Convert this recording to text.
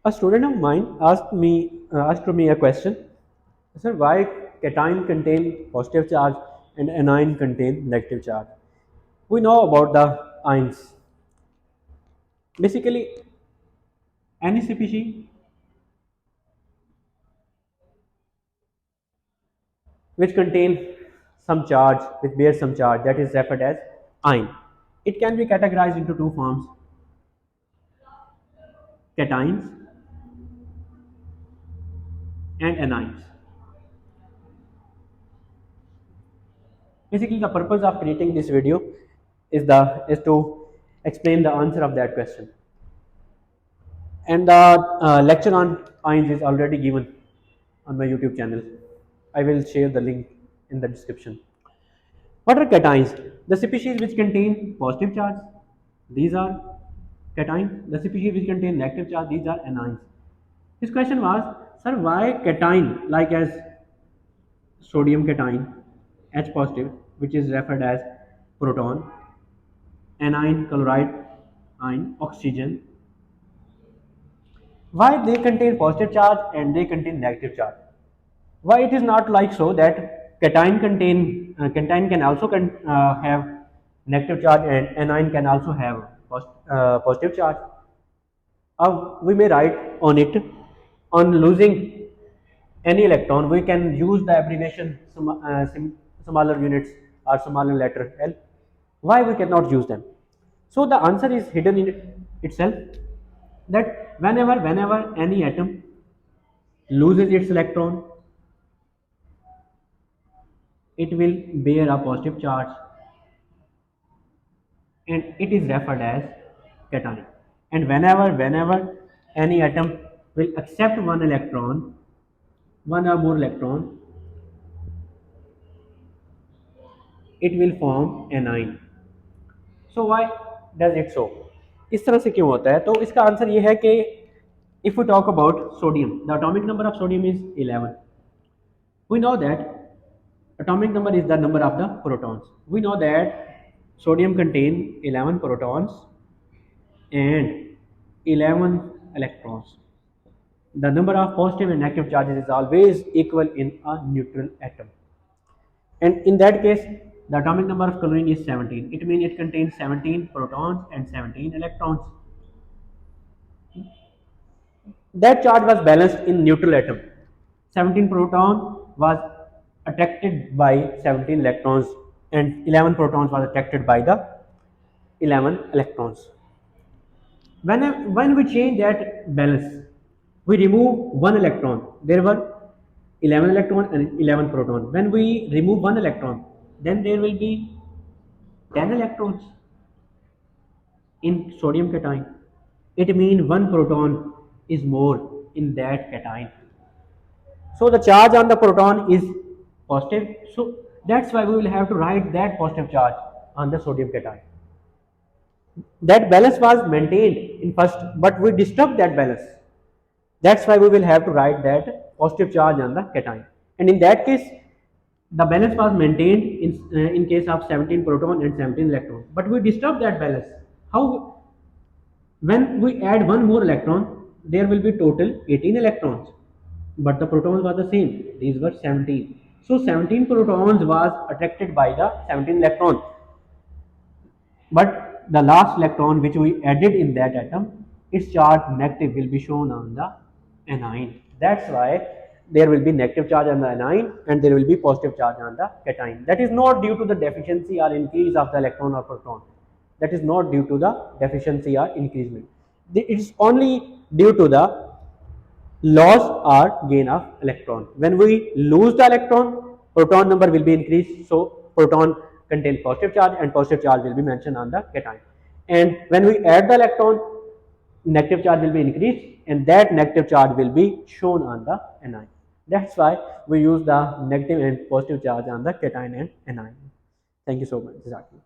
A student of mine asked me a question. Sir, why cation contain positive charge and anion contain negative charge? We know about the ions. Basically, any species which contain some charge, which bears some charge, that is referred as ion. It can be categorized into two forms: cations and anions. Basically, the purpose of creating this video is to explain the answer of that question. And the lecture on ions is already given on my YouTube channel. I will share the link in the description. What are cations? The species which contain positive charge, these are cations. The species which contain negative charge, these are anions. His question was, sir, why cation, like as sodium cation, H positive, which is referred as proton, anion, chloride, ion, oxygen, why they contain positive charge and they contain negative charge? Why it is not like so that cation can also have negative charge and anion can also have positive charge? We may write on it, on losing any electron we can use the abbreviation smaller units or smaller letter L. Why we cannot use them? So the answer is hidden in itself, that whenever any atom loses its electron, it will bear a positive charge and it is referred as cation. And whenever any atom will accept one electron, one or more electron, it will form anion. So why does it so? इस तरह से क्यों होता है? तो इसका answer ये है कि if we talk about sodium, the atomic number of sodium is 11. We know that atomic number is the number of the protons. We know that sodium contains 11 protons and 11 electrons. The number of positive and negative charges is always equal in a neutral atom. And in that case, the atomic number of chlorine is 17. It means it contains 17 protons and 17 electrons. That charge was balanced in neutral atom. 17 proton was attracted by 17 electrons and 11 protons was attracted by the 11 electrons. When we change that balance, we remove one electron. There were 11 electron and 11 proton. When we remove one electron, then there will be 10 electrons in sodium cation. It means one proton is more in that cation. So the charge on the proton is positive. So that's why we will have to write that positive charge on the sodium cation. That balance was maintained in first, but we disturbed that balance. That's why we will have to write that positive charge on the cation. And in that case, the balance was maintained in case of 17 proton and 17 electron. But we disturbed that balance. How? When we add one more electron, there will be total 18 electrons. But the protons were the same. These were 17. So 17 protons was attracted by the 17 electron. But the last electron which we added in that atom, its charge negative will be shown on the anion. That's why there will be negative charge on the anion and there will be positive charge on the cation. That is not due to the deficiency or increase of the electron or proton. That is not due to the deficiency or increasement. It is only due to the loss or gain of electron. When we lose the electron, proton number will be increased. So proton contain positive charge and positive charge will be mentioned on the cation. And when we add the electron, negative charge will be increased and that negative charge will be shown on the anion. That's why we use the negative and positive charge on the cation and anion. Thank you so much. Exactly.